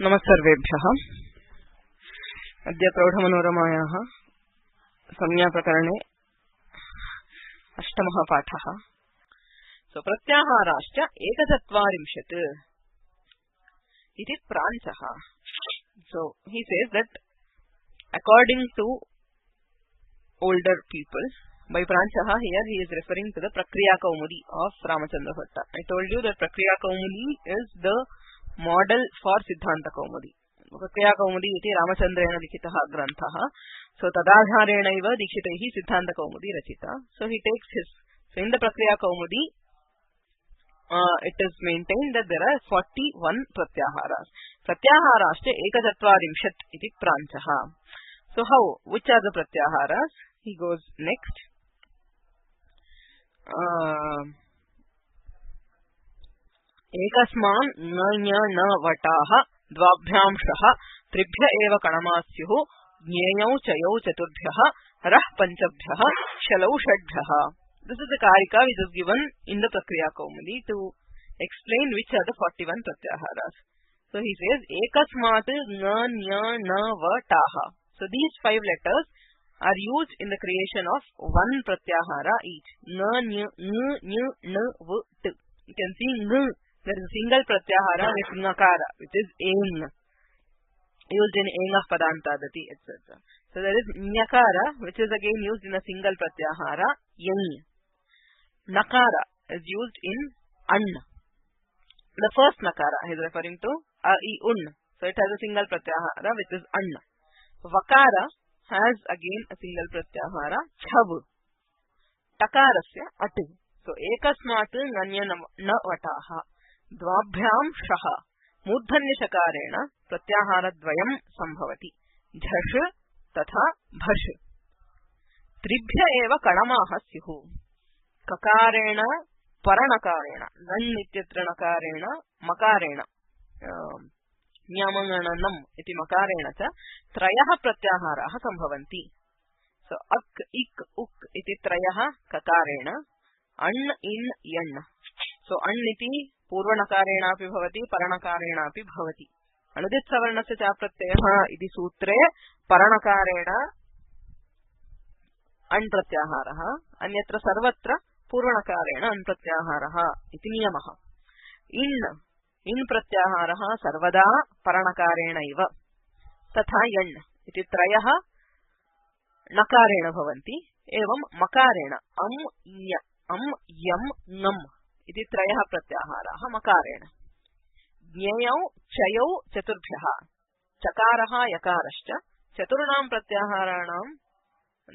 नमस्सर्वेभ्यः। अद्य प्रौढमनोरमायाः संज्ञाप्रकरणे अष्टमः पाठः। प्रत्याहाराश्च एकचत्वारिंशत् इति प्रांशः। He says that according to older people, by pranchaha here he is referring to the Prakriya Kaumudi of Ramachandra Bhatta. I told you that Prakriya Kaumudi is the model for Siddhanta Kaumudi. Prakriya Kaumudi iti Ramachandrena likhitah grantha. So tadadharenaiva dikshitaihi Siddhanta Kaumudi rachita. So he takes his, so in the Prakriya Kaumudi it is maintained that there are 41 pratyaharas. Pratyaharascha ekachatvarimshat iti pranchaha. So how, which are the pratyaharas? He goes next. एकस्मान् न न वटाः द्वाभ्यां शः त्रिभ्य एव कणमा स्युः ज्ञेयौ चयौ चतुर्भ्यः रः पंचभ्यः शलौ षड्भ्यः. This is the karika which is given in the Prakriya Kaumudi to explain which are the 41 pratyaharas. So he says ekasmat na vataha. So these 5 letters are used in the creation of one pratyahara each. Na v. You can see n. There is a single pratyahara with nakara, which is eng, used in engah padantadati, etc. So there is nyakara, which is again used in a single pratyahara, yang. Nakara is used in an. The first nakara he is referring to un. So it has a single pratyahara, which is an. Vakara has again a single pratyahara, chav. Takarasya at. So ekasmat nanya na vataha द्वाभ्यां शः मूर्धन्यशकारेण प्रत्याहारद्वयं संभवति झष तथा भष. त्रिभ्य एव कणमाः स्युः. ककारेण परनकारेण नन् इत्यत्र नकारेण मकारेण न्यामगणनम् इति मकारेण च त्रयः प्रत्याहाराः संभवन्ति. सो अक् इक् उक् इति त्रयः ककारेण अण् इन् यण्. सो अण् इति पूर्वनकारेणापि भवति परनकारेणापि भवति. अनुदित सवर्णस्य च प्रत्ययः इति सूत्रे परनकारेण अण् प्रत्याहारः, अन्यत्र सर्वत्र पूर्वनकारेण अण् प्रत्याहारः इति नियमः. इन् प्रत्याहारः सर्वदा परनकारेण इव. तथा यण् इति त्रयः नकारेण भवन्ति. एवं मकारेण अम् यम् ङम् इति त्रयः प्रत्याहाराः मकारेण. ज्ञेयौ चयौ चतुर्भ्यः. चकारः यकारश्च चतुर्णां प्रत्याहाराणां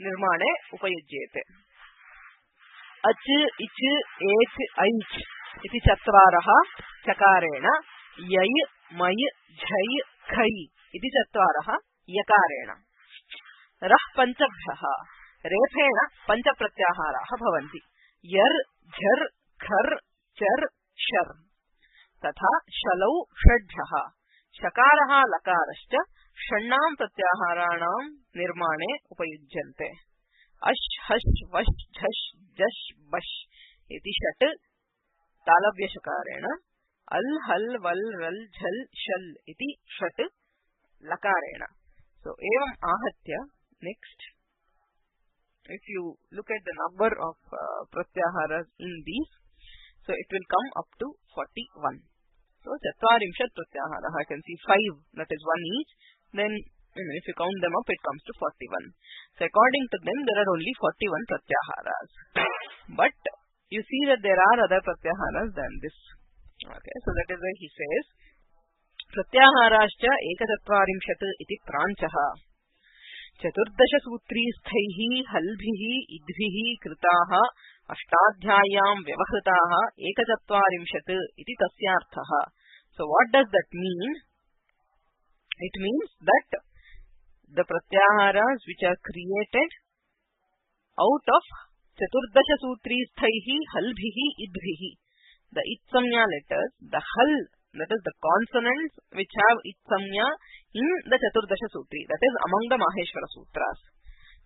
निर्माणे उपयुज्येते. अच् इच् एच् ऐच् इति चत्वारः चकारेण. यै मै झै खै इति चत्वारः यकारेण. रः पंचभ्यः. रेफेण पंच प्रत्याहाराः भवन्ति. यर् झर् खर् चर् शर्. तथा शलौ षड्भ्यः. शकारः लकारश्च षण्णां प्रत्याहाराणां निर्माणे उपयुज्यन्ते. अश् हश् वश् झश् जश् बश् इति षट् तालव्यशकारेण. अल् हल् वल् रल् झल् शल् इति षट् लकारेण. So एवम् आहत्य next, if you look at the number of pratyaharas in these, so it will come up to 41. So chatvarimshat pratyahara, I can see 5, that is 1 each. Then if you count them up, it comes to 41. So according to them, there are only 41 pratyaharas. But you see that there are other pratyaharas than this. Okay, so that is why he says pratyaharascha ekachatvarimshat iti pranchaha. चतुर्दश सूत्रीस्थैः हल्भिः इद्भिः कृताः अष्टाध्याय्यां व्यवहृताः एकचत्वारिंशत् इति तस्यार्थः. So what does that mean? It means that the pratyaharas which are created out of चतुर्दश सूत्रीस्थैः हल्भिः इद्भिः, the itsamya letters, the hal, that is the consonants which have itsamya in the Chaturdasha Sutri, that is among the Maheshwara Sutras.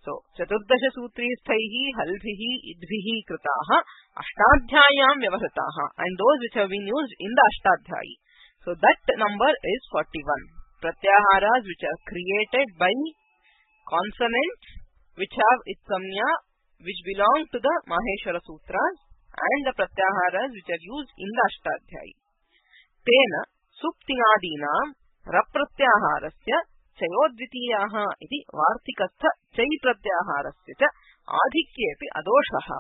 So, Chaturdasha Sutri sthaihi halbhihi idbhihi kritaha ashtadhyayam vyavahataha, and those which have been used in the Ashtadhyayi. So that number is 41. Pratyaharas which are created by consonants which have itsamya, which belong to the Maheshwara Sutras, and the Pratyaharas which are used in the Ashtadhyayi. Tena suptinadinam rapratyaharasya chayodvitiyaha iti vartikastha chay pratyaharasya cha adhikyepi adoshaha.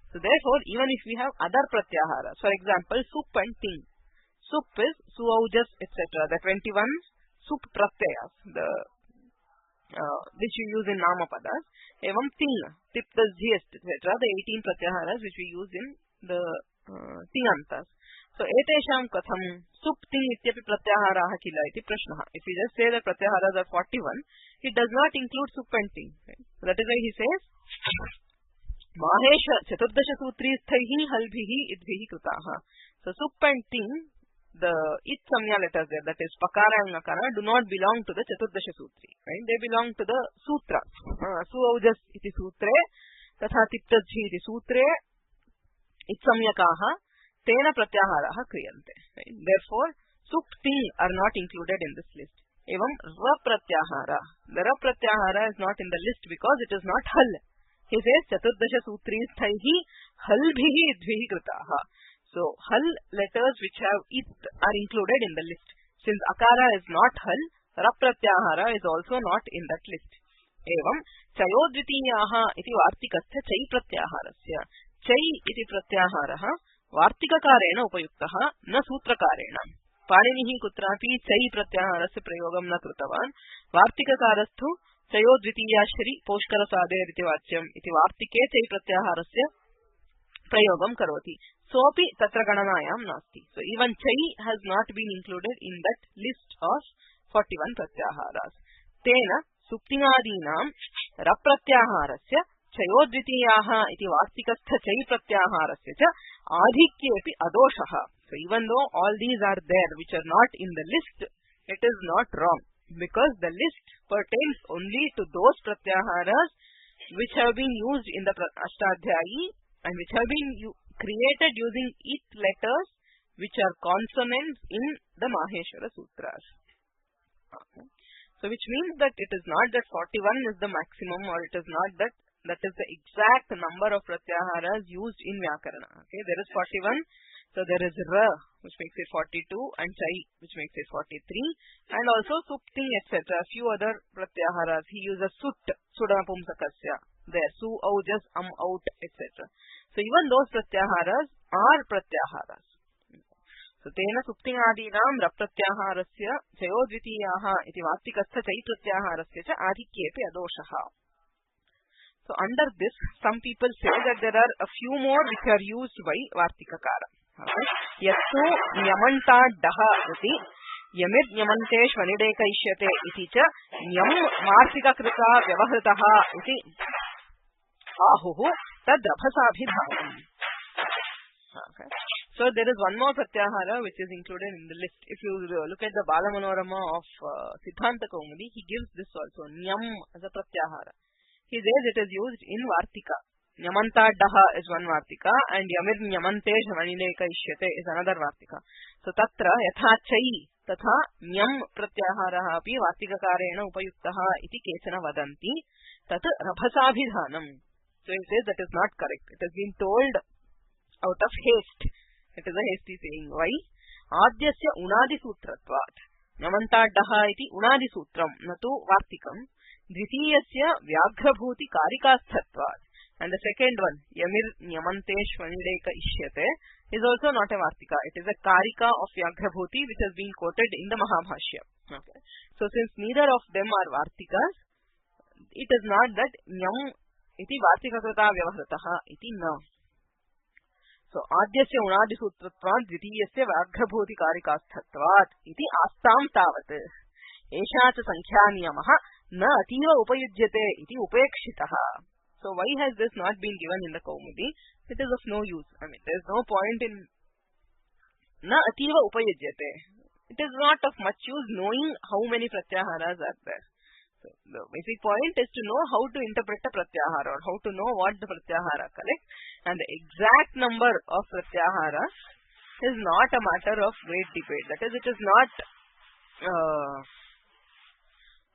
So therefore, even if we have other pratyaharas, for example, sup and ting. Sup is suaujas, etc. The 21 sup pratyayas, which we use in namapadas. Evam ting, tiptas, jhist, etc. The 18 pratyaharas which we use in the tingantas. So etesham katham sup ting ityapi pratyaharaha kila iti prashnaha. If we just say that pratyaharas are 41, it does not include sup and ting. Right? So that is why he says Maheshwara Chaturdasha Sutri Sthaihi Halbhihi Idbhihi Krutaha. So sup and ting, the it samya letters there, that is pakara and nakara, do not belong to the Chaturdasha Sutri. Right? They belong to the sutra. Suaujas iti sutre, tatha tiptajhi iti sutre, it samyakaha, tena pratyaharaha kriyante. Right? Therefore, sup ting are not included in this list. Evam ra pratyahara. The ra pratyahara is not in the list because it is not hal. He says Chaturdasha Sutri Sthaihi Halbhihi Idbhihi Krutaha. So, hal letters which have it are included in the list. Since akara is not hal, ra pratyahara is also not in that list. Evam chayodvitiyaha iti vartikastha chay pratyaharasya. Chay iti pratyaharaha vartikakarena upayuktaha na sutrakarena. Paninihi kutrapi chay pratyaharasya prayogam na krutavan. Vartikakarasthu चयोद्वितीयाश्री पोष्कर साधे रीति वाच्यम इति वार्तिके चै प्रत्याहारस्य प्रयोगम करोति. सोपि तत्र गणनायां नास्ति. So even chai has not been included in that list of 41 pratyaharas. Tena suptinadinam raprत्याहारस्य चयोद्वितीयाः इति वार्तिकस्थ चै प्रत्याहारस्य च आधिक्येपि अदोषः. So even though all these are there which are not in the list, it is not wrong. Because the list pertains only to those pratyaharas which have been used in the Ashtadhyayi and which have been created using it letters which are consonants in the Maheshwara Sutras. Okay. So which means that it is not that 41 is the maximum, or it is not that that is the exact number of pratyaharas used in Vyakarana. Okay, there is 41. So there is ra, which makes it 42, and chai, which makes it 43, and also supti, etc. Few other pratyaharas. He uses sut, sudapumsakasya, there, su, aujas, out, etc. So even those pratyaharas are pratyaharas. So tena suptinadinam rapratyaharasya chayodvitiyaha iti vartikastha chai pratyaharasya cha adhikyepi adoshaha. So under this, some people say that there are a few more which are used by vartikakara. Yasu nyamanta daha iti yamir nyamante shvanideka ishyate iti cha nyam martika krita vyavahritaha iti ahuhu tad rabhasabhidhanam. Okay. So there is one more pratyahara which is included in the list. If you look at the Bala Manorama of Siddhanta Kaumudi, he gives this also, nyam as a pratyahara. He says it is used in Vartika. Nyamantadaha is one Vartika, and Yamir Nyamante Shvanideka Ishyate is another Vartika. So tatra yatha chai tatha nyam pratyaharaha api Vartikakarena upayuktaha iti kechana vadanti tat rabhasabhidhanam. So he says that is not correct. It has been told out of haste. It is a hasty saying. Why? Adyasya unadi sutratvat. Nyamantadaha iti unadi sutram natu Vartikam. Dvitiyasya vyagrabhuti karikasthatvat. And the second one, Yamir Nyamante Shvanideka Ishyate, is also not a Vartika. It is a Karika of Vyagrabhuti which has been quoted in the Mahabhashya. Okay. So since neither of them are Vartikas, it is not that Nyam iti Vartika krita vyavahrataha iti na. So Adyasya unadi sutratvat dvitiyasya vyagrabhuti karikasthatvat iti astam tavat. Esha cha sankhya niyamaha na ativa upayujyate iti upekshitaha. So why has this not been given in the Kaumudi? It is of no use. I mean, there is no point in na ativa upayajyate. It is not of much use knowing how many pratyaharas are there. So the basic point is to know how to interpret a pratyahara, or how to know what the pratyahara collects, and the exact number of pratyaharas is not a matter of great debate. That is, it is not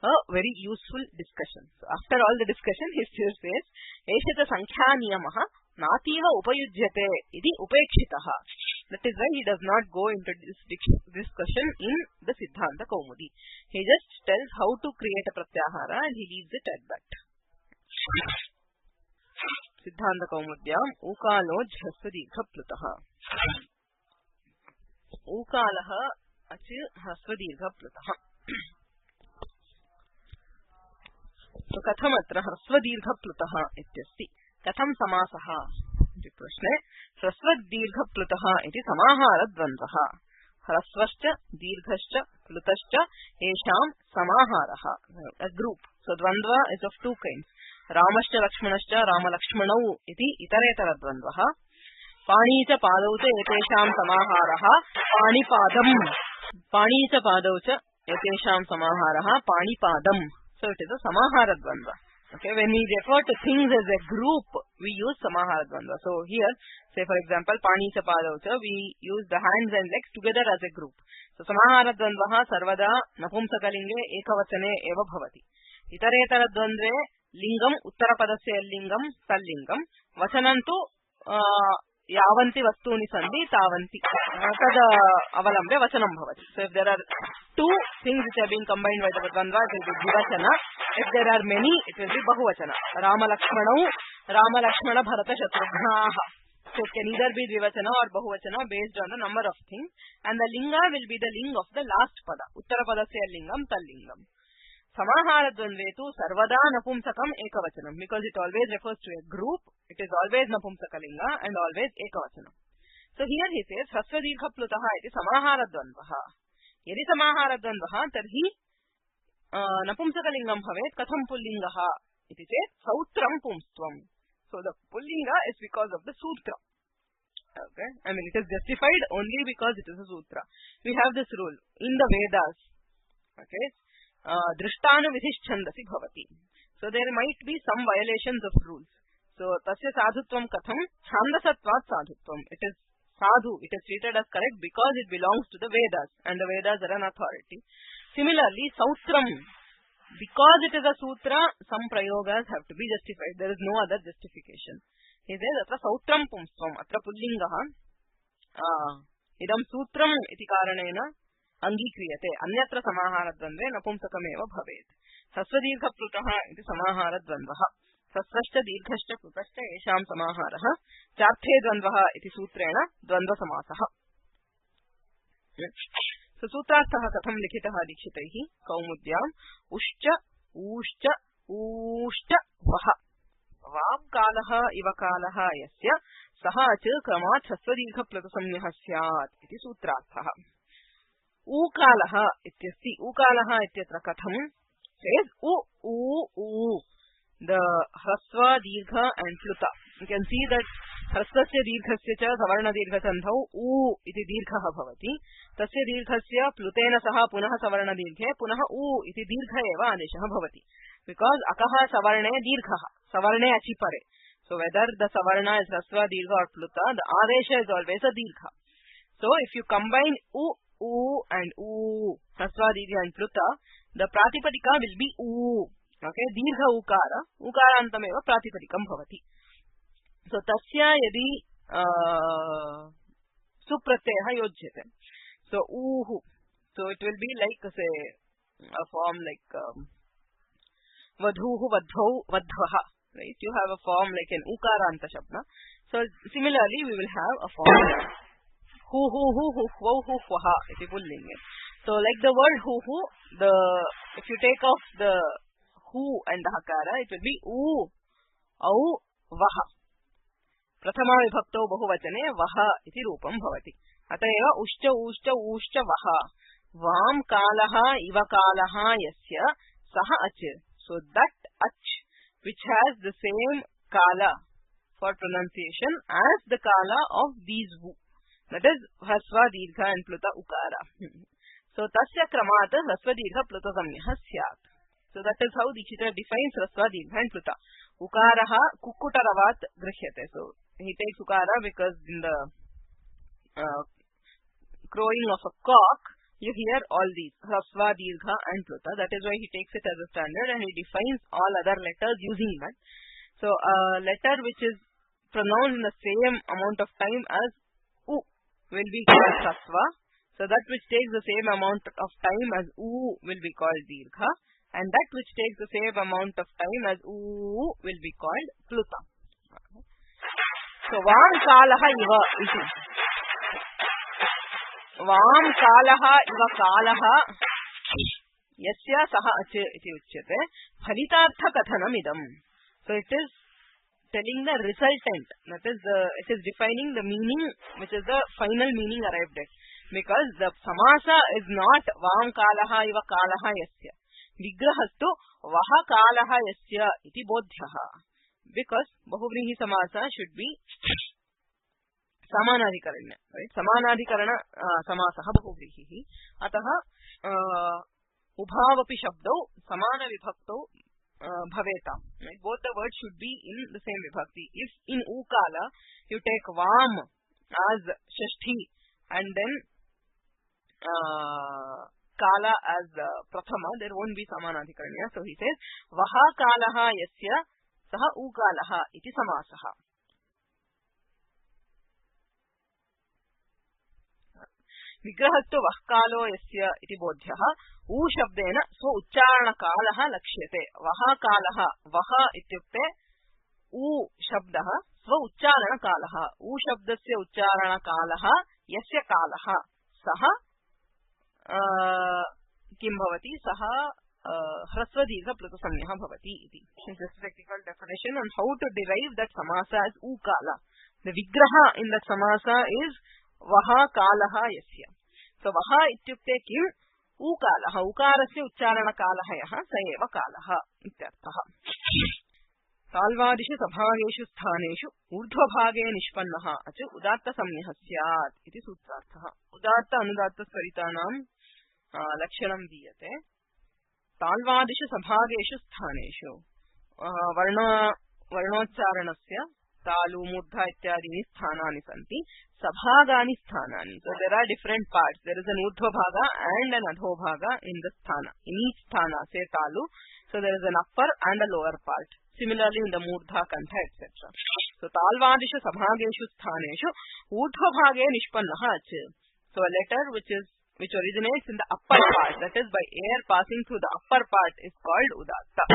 a very useful discussion. So after all the discussion, he still says, Eshata Sankhya Niyamaha Nativa Upayujyate Idi Upekshitaha. That is why he does not go into this discussion in the Siddhanta Kaumudi. He just tells how to create a Pratyahara and he leaves it at that. Siddhanta Kaumudyam Ukalo Jhasvadikha Plutaha. Ukalaha Achi Hasvadikha Plutaha. So Kathamatra Hasvadikha Plutaha ityasti. Katham Samasaha. The Prashne Hasvadikha Plutaha iti Samahara Dvandaha. Hrasvascha, Dirghascha, Plutascha, Esham Samaharaha. A group. So Dvandva is of two kinds. Ramascha Lakshmanascha Rama Lakshmanau iti itaretara Dvandvaha. Panicha Padaucha Etesham Samaharaha. Panipadam. Panicha Padaucha Etesham Samaharaha. Panipadam. So it is a Samahara Dvandva. Okay, when we refer to things as a group, we use Samahara Dvandva. So here, say for example, Pani Chapadaucha, we use the hands and legs together as a group. So Samahara Dvandvaha Sarvada Napumsakalinge Ekavachane Eva Bhavati. Itaretara Dvandve Lingam Uttarapadasya Lingam Tallingam Vachanantu Yavanti Vastuni Sandi Tavanti Tada Avalambe Vachanam Bhavati. So if there are two things which are being combined by the Dvandva, it will be Dvivachana. If there are many, it will be Bahuvachana. Rama Lakshmanau, Rama Lakshmana Bharata Shatrugnaha. So it can either be Dvivachana or Bahuvachana based on the number of things. And the Linga will be the ling of the last pada. Uttarapadasya Lingam Tallingam. Samahara Dvandvetu Sarvada Napumsakam Ekavachanam. Because it always refers to a group, it is always Napumsakalinga and always Ekavachanam. So here he says, Hasvadikha Plutaha iti Samahara Dvandvaha. Yadi Samahara Dvandvaha tarhi Napumsakalingam bhavet katham pullingaha. It is said Sautram Pumstvam. So the pullinga is because of the sutra. Okay, I mean it is justified only because it is a sutra. We have this rule in the Vedas. Okay, Drishtanu Vidhischandasi Bhavati. So there might be some violations of rules. So Tasya Sadhutvam Katham Chandasatvat Sadhutvam. It is sadhu. It is treated as correct because it belongs to the Vedas and the Vedas are an authority. Similarly, Sautram, because it is a sutra, some prayogas have to be justified. There is no other justification. He says, Atra Sautram Pumstvam, Atra Pullingaha, Idam Sutram iti karanena Angikriyate, Anyatra Samahara Dvandve Napumsakameva Bhavet. Hasvadikha Plutaha iti Samahara Dvandvaha. Sasvashta Dirghashta Plutashta Esham Samaharaha. Charthe Dvandvaha iti Sutrena Dvandva Samasaha. So Sutrasthaha Katham Likhitaha Dikshitaihi Kaumudyam Ushcha Ushcha Ushcha Vaha Vam Kalaha Iva Kalaha Yasya Saha Ach Kramat Hasvadikha Plutasamnyaha Syat iti Sutrasthaha. Ukalaha ityasti. Ukalaha ityatra Katham says U. The Hrasva, Dirgha and Pluta. You can see that Hrasvasya Dirghasya cha Savarna Dirgha Sandhau U iti Dirghaha bhavati. Tasya Dirghasya Plutena saha punaha Savarna Dirghe punaha U iti Dirgha eva adeshaha bhavati. Because Akaha Savarne Dirghaha. Savarne achipare. So whether the Savarna is Hrasva, Dirgha or Pluta, the adesha is always a Dirgha. So if you combine U and U, Hrasva, Dirgha and Pluta, the Pratipadika will be U. Okay, Dirgha Ukara, Ukarantameva Pratipadikam bhavati. So Tasya yadi Supratyaya yojyate. So Uhu. So it will be like say a form like Vadhuhu, Vadhau, Vadhvaha. Right? You have a form like an Ukaranta Shabda. So similarly we will have a form like Hu, Hufwaha. It is pullinga. So like the word Hu, if you take off the Hu and the Hakara, it will be U, Au, Vaha. Prathama vibhakto bahuvachane Vaha iti rupam bhavati. Atayeva Ushcha Vaha. Vam Kalaha Iva Kalaha Yasya Saha Ach. So that Ach which has the same Kala for pronunciation as the Kala of these Vu. That is Hasva, Dirgha and Pluta Ukara. So Tasya Kramata Hasva, Dirgha, Pluta Samnyaha Syat. So that is how Dikshita defines Rasva, Dirgha and Pluta. Ukaraha Kukkutaravat Grishyate. So he takes Ukara because in the crowing of a cock, you hear all these Hrasva, Dirgha and Pluta. That is why he takes it as a standard and he defines all other letters using that. So a letter which is pronounced in the same amount of time as U will be called Hrasva. So that which takes the same amount of time as U will be called Dirgha, and that which takes the same amount of time as U will be called Pluta. So Vam Kalaha Iva iti. Vam Kalaha Iva Kalaha Yasya Saha Ache iti uchyate Phalitartha Kathanam idam. So it is telling the resultant, that is it is defining the meaning which is the final meaning arrived at. Because the samasa is not Vam Kalaha Iva Kalaha Yasya. Vigrahastu Vaha Kalaha Yasya iti bodhyaha. Because Bahuvrihi samasa should be Samanadhikaranya, right? Samanadhikarana samasaha Bahuvrihi. Ataha Ubhavapi Shabdau Samana Vibhaktau Bhaveta. Right? Both the words should be in the same vibhakti. If in Ukala you take Vam as Shashti and then Kala as Prathama, there won't be Samanadhikaranya. So he says Vaha Kalaha Yasya Saha Ukalaha iti samasaha. Vigrahastu Vahkalo Yasya iti bodhyaha. U shabdena so ucharana kalaha lakshyate. Vaha kalaha. Vaha ityukte U shabdaha swa ucharana kalaha. U shabdasya ucharana kalaha yasya kalaha. Saha kim bhavati? Saha Hrasva Dirgha Pluta Samyaha bhavati iti. This is a technical definition on how to derive that samasa as Ukala. The Vigraha in that samasa is Vaha Kalaha Yasya. So Vaha ityukte kim? Ukalaha. Ukarasya ucharana kalaha yaha sayeva kalaha ityarthaha. Salvadishu sabhageshu sthaneshu urdhvabhage nishpannaha achu udatta samyaha syat iti sutrarthaha. Udatta anudatta svaritanam lakshanam diyate. Salvadishu sabhageshu sthaneshu varnoccharanasya talu murdha ityadini sthanani santi. Sabhagani sthanani. So there are different parts. There is an urdhva bhaga and an adho bhaga in the sthana. In each sthana, say talu, so there is an upper and a lower part. Similarly in the murdha, kantha, etc. So talvadishu sabhageshu sthaneshu urdhva bhage nishpannaha ache. So a letter which originates in the upper part, that is by air passing through the upper part, is called udatta.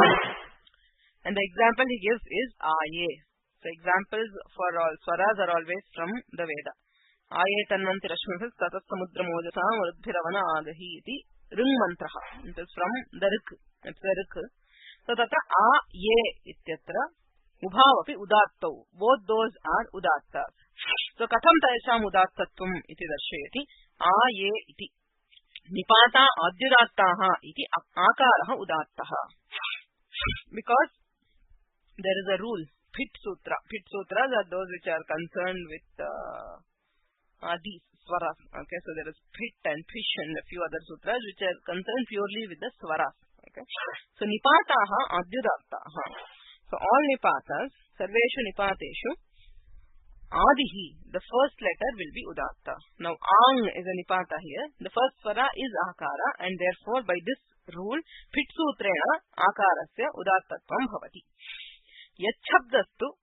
And the example he gives is aye. So examples for all swaras are always from the Veda. Aye tannanti rashmihas tatas samudra mojasam urudhiravana agahi iti ring mantraha. It is from the rik. It's the rik. So tata a ye ityatra ubhavapi udattau. Both those are udattas. So katham taisham udattatvam iti darshayati. A ye iti nipata adyudattaha iti akaraha udattaha. Because there is a rule. Phit Sutra. Phit Sutras are those which are concerned with these swaras. Okay, so there is Phit and Fish and a few other sutras which are concerned purely with the swaras. Okay, so Nipataha Adyudattaha. So all Nipatas, Sarveshu Nipateshu, Adihi, the first letter will be Udatta. Now Ang is a Nipata here. The first swara is Akara, and therefore by this rule, Phit Sutrena Akarasya Udattatvam Bhavati. Yachabdastu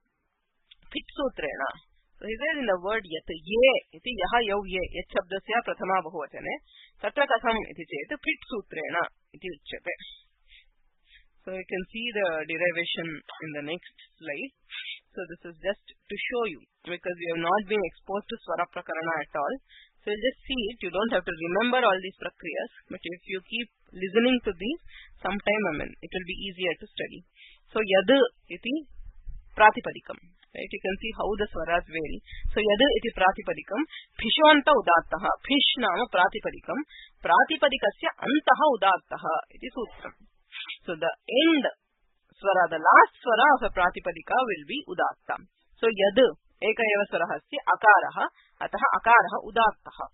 Phit Sutrena. So he says in the word Yat, Ye, iti Yaha Yav Ye, Yachabdasya Prathama Bahuvachane, Tatra Katham iti Chet, Phit Sutrena iti Uchyate. So you can see the derivation in the next slide. So this is just to show you, because you have not been exposed to Swara Prakarana at all. So you just see it, you don't have to remember all these prakriyas, but if you keep listening to these, sometime it will be easier to study. So Yad iti Pratipadikam. Right? You can see how the swaras vary. So Yad iti Pratipadikam, Phishvanta Udattaha. Phish nama Pratipadikam. Pratipadikasya Antaha Udattaha iti Sutram. So the end swara, the last swara of a Pratipadika will be Udatta. So Yad Ekayava Swarahasya Akaraha Ataha Akaraha Udattaha.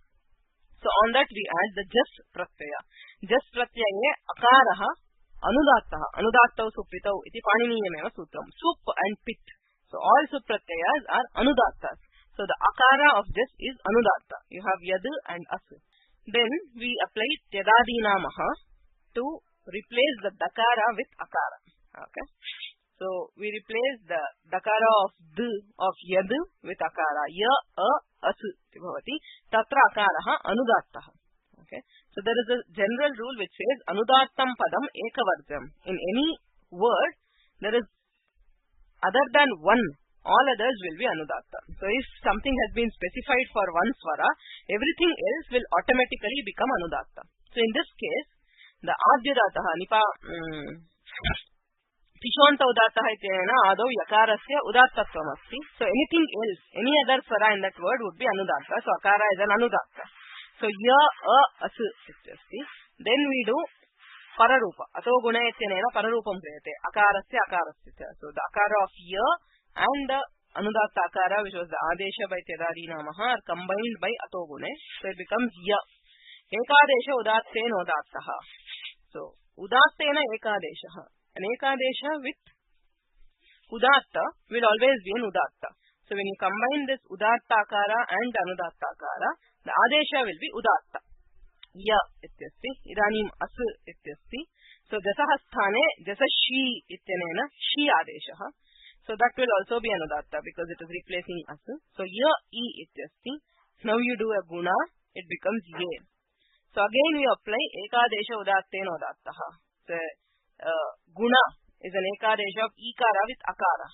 So on that we add the Jas Pratyaya. Jas Pratyaye Akaraha Anudattaha. Anudattau Supritau iti Paniniyameva Sutram. Sup and Pit. So all Sup Pratyayas are Anudattas. So the akara of this is anudatta. You have yad and as. Then we apply tyadadinamaha to replace the dakara with akara. Okay. So we replace the dakara of yad with akara. Ya as bhavati. Tatra akaraha anudattah. Okay. So there is a general rule which says anudattam padam ekavarjam. In any word there is other than one, all others will be anudatta. So if something has been specified for one swara, everything else will automatically become anudatta. So in this case, the adyudataha nipa pishonta udattaha ityena adau yakarasya udattatvam asti. So anything else, any other swara in that word would be anudatta. So akara is an anudatta. So ya as asti. Then we do pararupa. Ato guna ityanena pararupam kriyate. Akarasya akarasya. So the akara of ya and the anudatta akara, which was the adesha by tyadadinamaha, are combined by ato gune. So it becomes ya. Ekadesha udattena udattaha. So udattena ekadesha. An ekadesha with udatta will always be an udatta. So when you combine this udatta akara and anudatta akara, the adesha will be udatta. Ya ityasti. Idanim as ityasti. So jasaha sthane jasashi ityanena shi adesha. So that will also be anudatta because it is replacing as. So ya e ityasti. Now you do a guna, it becomes ye. So again we apply ekadesha udattena udattaha. So guna is an ekadesha of ikara with akara.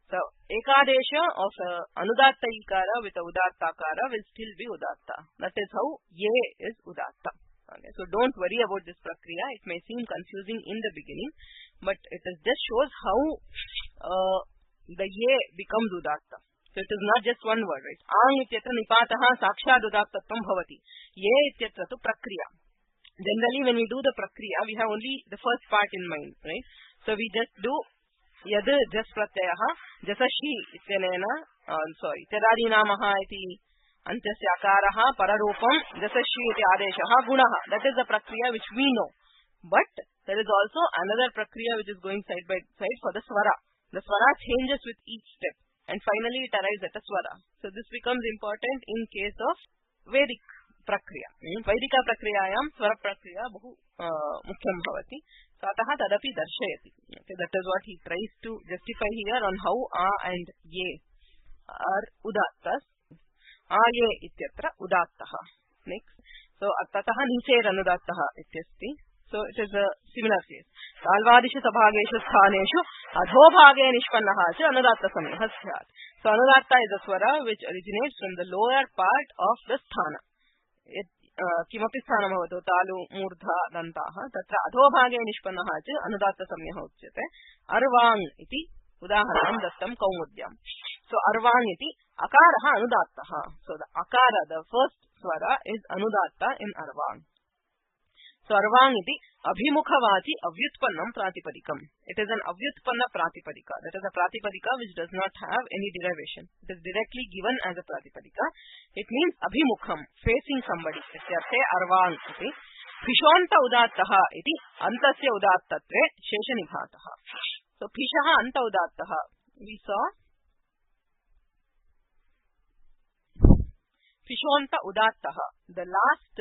So ekadesha of anudatta ikara with a udatta akara will still be udatta. That is how ye is udatta. Okay, so don't worry about this prakriya. It may seem confusing in the beginning, but it just shows how the ye becomes udatta. So it is not just one word, right? Ang ityatra nipataha sakshad udattatvam bhavati. Ye ityatra tu prakriya. Generally when we do the prakriya, we have only the first part in mind, right? So we just do yad jas pratyaha jasashi ityanena tyadadinamaha iti antyasya akaraha pararupam jasashi iti adeshaha gunaha. That is the prakriya which we know. But there is also another prakriya which is going side by side for the swara. The swara changes with each step and finally it arrives at a swara. So this becomes important in case of Vedic prakriya. Vaidika prakriyayam swara prakriya bahu mukhyam bhavati. So ataha tadapi darshayati. Okay, that is what he tries to justify here on how a and ye are udattas. A ye ityatra udattaha. Next. So tataha nicher anudattaha ityasti. So it is a similar case. Salvadishu sabhageshu sthaneshu adhobhage nishpannaha cha anudatta samyaha syat. So anudatta is a swara which originates from the lower part of the sthana. किमपि स्थानं भवतु तालु मूर्धा दन्ताः तत्र अधोभागे निष्पन्नः च अनुदात्त सम्यः उच्यते. अर्वाङ् इति उदाहरणं दत्तं कौमुद्याम्. So अर्वाङ् इति अकारः अनुदात्तः. So the akara, the first swara, is anudatta in अर्वाङ्. So अर्वाङ् इति अभिमुखवाचि अव्युत्पन्नं प्रातिपदिकम्. It is an avyutpanna pratipadika. That is a pratipadika which does not have any derivation. It is directly given as a pratipadika. It means abhimukham, facing somebody. Ityarthe arvang iti. Pishonta udattaha iti antasya udattatve sheshanibhataha. So pishaha anta udattaha. We saw Pishonta udattaha. The last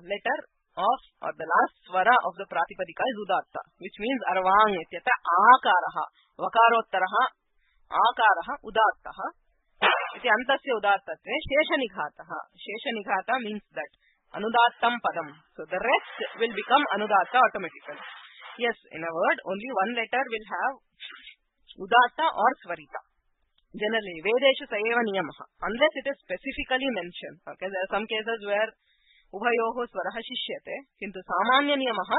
letter of or the last swara of the pratipadika is udatta, which means arvang ityata akaraha vakarottaraha akaraha udattaha iti antasya udattatve sheshanigataha. Sheshanigata means that anudattam padam. So the rest will become anudatta automatically. Yes, in a word only one letter will have udatta or swarita. Generally vedeshu sayeva niyamaha, unless it is specifically mentioned. Okay, there are some cases where उभयोः स्वरः शिष्यते किन्तु सामान्य नियमः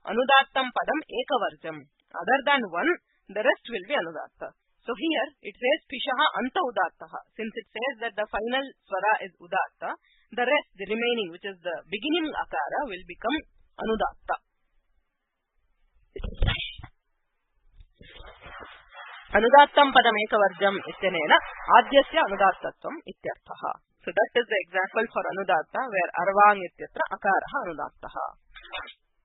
अनुदात्तं पदम् एकवर्जम्. Other than one, the rest will be anudatta. So here it says pishah anta udattaha. Since it says that the final swara is udatta, the rest, the remaining, which is the beginning akara, will become anudatta. Anudattam padam ekavarjam ityanena adyasya anudattatvam ityarthaha. So that is the example for anudatta where arvang ityatra akaraha anudattaha.